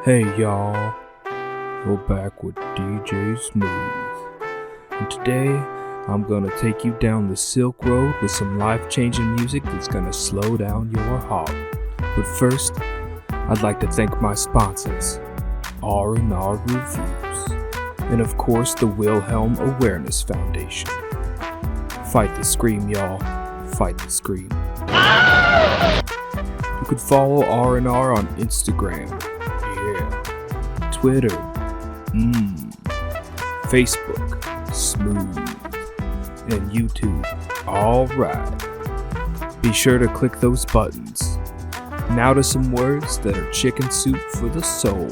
Hey y'all, we're back with DJ Smooth, and today I'm gonna take you down the Silk Road with some life-changing music that's gonna slow down your heart. But first, I'd like to thank my sponsors, R&R Reviews, and of course the Wilhelm Awareness Foundation. Fight the scream, y'all. Fight the scream. You could follow R&R on Instagram, Twitter, Facebook, Smooth, and YouTube. Alright. Be sure to click those buttons. Now to some words that are chicken soup for the soul.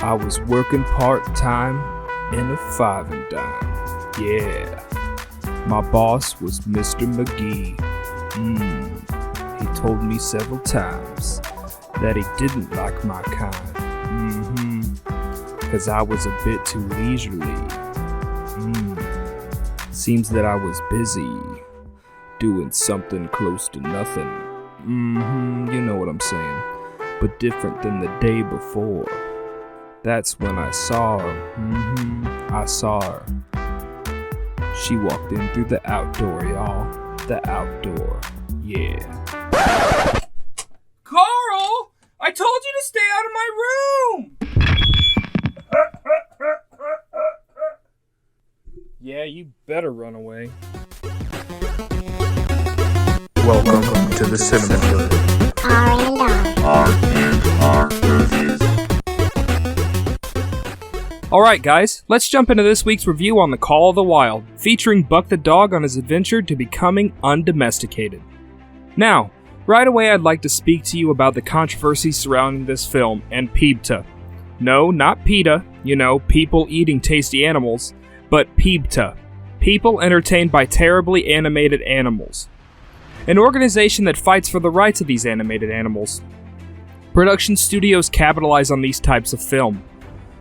I was working part-time in a 5 and dime. Yeah. My boss was Mr. McGee. He told me several times that he didn't like my kind. Cause I was a bit too leisurely. Seems that I was busy doing something close to nothing. You know what I'm saying. But different than the day before. That's when I saw her. I saw her. She walked in through the outdoor, y'all. The outdoor. Yeah. Carl! I told you to stay out of my room! Yeah, you better run away. Welcome to the Cinema Club. R&R Reviews. Alright guys, let's jump into this week's review on The Call of the Wild, featuring Buck the dog on his adventure to becoming undomesticated. Now, right away I'd like to speak to you about the controversy surrounding this film and P.E.B.T.A.A. No, not PETA, people eating tasty animals, but P.E.B.T.A.A. People entertained by terribly animated animals. An organization that fights for the rights of these animated animals. Production studios capitalize on these types of film.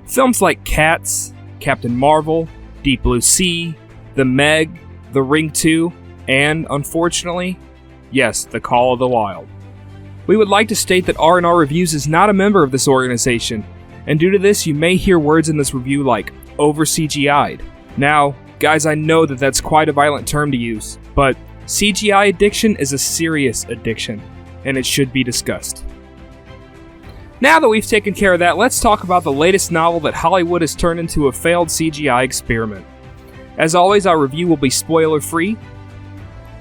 Films like Cats, Captain Marvel, Deep Blue Sea, The Meg, The Ring 2, and, unfortunately, yes, The Call of the Wild. We would like to state that R&R Reviews is not a member of this organization, and due to this you may hear words in this review like over CGI'd. Now, guys, I know that that's quite a violent term to use, but CGI addiction is a serious addiction, and it should be discussed. Now that we've taken care of that, let's talk about the latest novel that Hollywood has turned into a failed CGI experiment. As always, our review will be spoiler-free.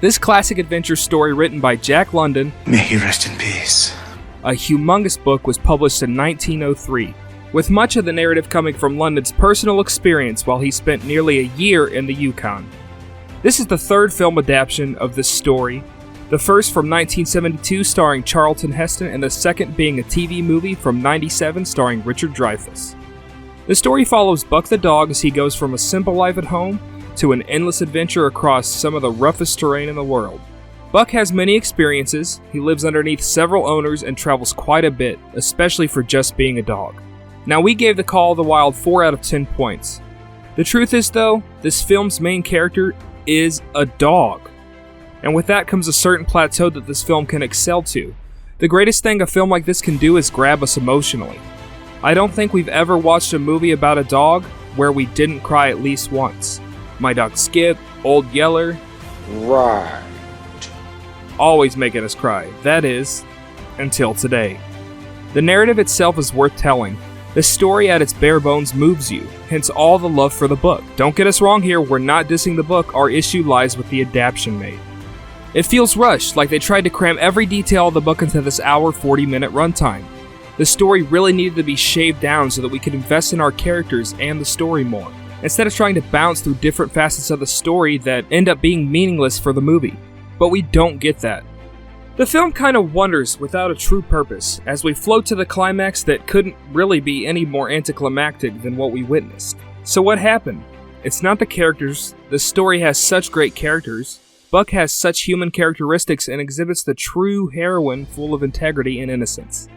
This classic adventure story written by Jack London, May he rest in peace. A humongous book, was published in 1903, with much of the narrative coming from London's personal experience while he spent nearly a year in the Yukon. This is the third film adaptation of this story, the first from 1972 starring Charlton Heston and the second being a TV movie from 1997 starring Richard Dreyfuss. The story follows Buck the dog as he goes from a simple life at home to an endless adventure across some of the roughest terrain in the world. Buck has many experiences, he lives underneath several owners and travels quite a bit, especially for just being a dog. Now, we gave The Call of the Wild 4 out of 10 points. The truth is though, this film's main character is a dog. And with that comes a certain plateau that this film can excel to. The greatest thing a film like this can do is grab us emotionally. I don't think we've ever watched a movie about a dog where we didn't cry at least once. My Dog Skip, Old Yeller. Right. Always making us cry. That is, until today. The narrative itself is worth telling. The story at its bare bones moves you, hence all the love for the book. Don't get us wrong here, we're not dissing the book, our issue lies with the adaptation made. It feels rushed, like they tried to cram every detail of the book into this hour 40-minute runtime. The story really needed to be shaved down so that we could invest in our characters and the story more, instead of trying to bounce through different facets of the story that end up being meaningless for the movie. But we don't get that. The film kind of wanders without a true purpose, as we float to the climax that couldn't really be any more anticlimactic than what we witnessed. So what happened? It's not the characters. The story has such great characters. Buck has such human characteristics and exhibits the true heroine full of integrity and innocence.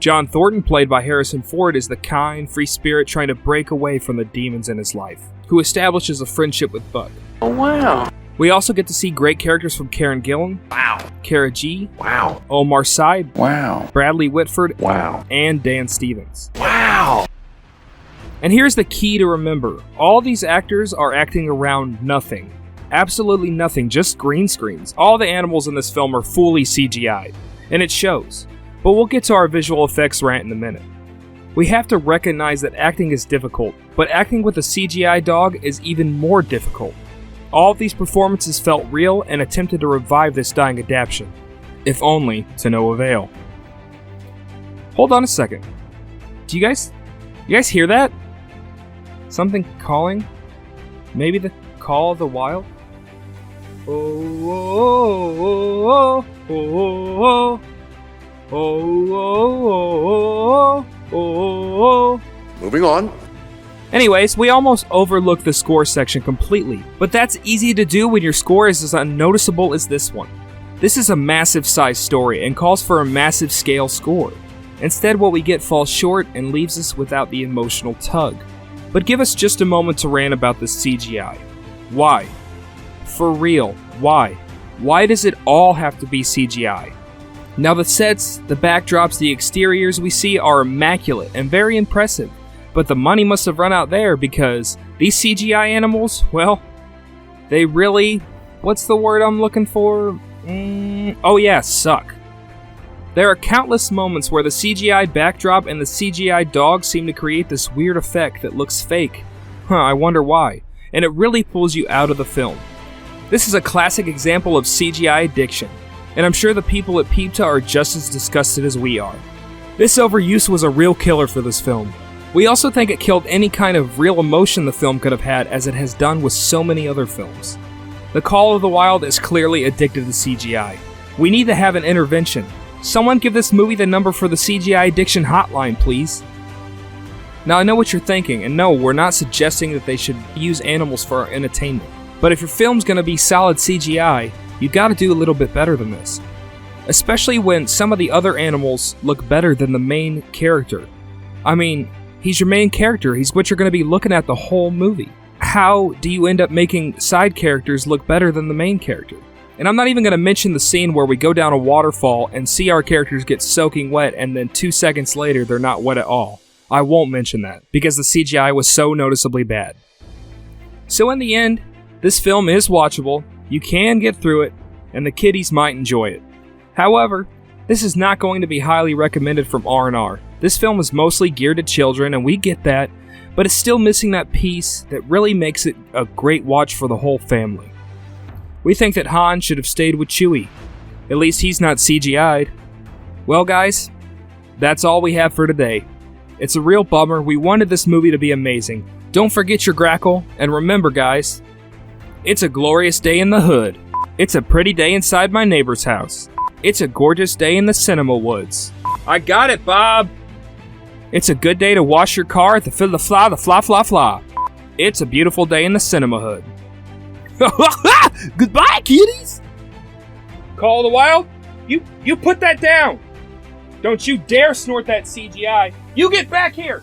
John Thornton, played by Harrison Ford, is the kind, free spirit trying to break away from the demons in his life, who establishes a friendship with Buck. Oh wow. We also get to see great characters from Karen Gillan, Wow. Kara G, Wow. Omar Sy, Wow. Bradley Whitford, Wow. and Dan Stevens. Wow. And here's the key to remember. All these actors are acting around nothing. Absolutely nothing, just green screens. All the animals in this film are fully CGI'd, and it shows. But we'll get to our visual effects rant in a minute. We have to recognize that acting is difficult, but acting with a CGI dog is even more difficult. All of these performances felt real and attempted to revive this dying adaptation, if only to no avail. Hold on a second. Do you guys hear that? Something calling? Maybe the call of the wild? Oh, oh, oh, oh, oh, oh, oh, oh. Moving on. Anyways, we almost overlooked the score section completely, but that's easy to do when your score is as unnoticeable as this one. This is a massive size story and calls for a massive scale score. Instead, what we get falls short and leaves us without the emotional tug. But give us just a moment to rant about this CGI. Why? For real, why? Why does it all have to be CGI? Now the sets, the backdrops, the exteriors we see are immaculate and very impressive. But the money must have run out there because these CGI animals, well, they really, what's the word I'm looking for? Suck. There are countless moments where the CGI backdrop and the CGI dog seem to create this weird effect that looks fake. I wonder why. And it really pulls you out of the film. This is a classic example of CGI addiction, and I'm sure the people at P.E.B.T.A.A are just as disgusted as we are. This overuse was a real killer for this film. We also think it killed any kind of real emotion the film could have had, as it has done with so many other films. The Call of the Wild is clearly addicted to CGI. We need to have an intervention. Someone give this movie the number for the CGI addiction hotline, please. Now I know what you're thinking, and no, we're not suggesting that they should use animals for our entertainment. But if your film's gonna be solid CGI, you gotta do a little bit better than this. Especially when some of the other animals look better than the main character. I mean, he's your main character, he's what you're gonna be looking at the whole movie. How do you end up making side characters look better than the main character? And I'm not even gonna mention the scene where we go down a waterfall and see our characters get soaking wet and then 2 seconds later they're not wet at all. I won't mention that, because the CGI was so noticeably bad. So in the end, this film is watchable, you can get through it, and the kiddies might enjoy it. However, this is not going to be highly recommended from R&R. This film is mostly geared to children, and we get that, but it's still missing that piece that really makes it a great watch for the whole family. We think that Han should have stayed with Chewie. At least he's not CGI'd. Well guys, that's all we have for today. It's a real bummer, we wanted this movie to be amazing. Don't forget your grackle, and remember guys, it's a glorious day in the hood. It's a pretty day inside my neighbor's house. It's a gorgeous day in the cinema woods. I got it, Bob! It's a good day to wash your car at the fla. It's a beautiful day in the cinema hood. Goodbye, kiddies! Call of the Wild, you put that down! Don't you dare snort that CGI! You get back here!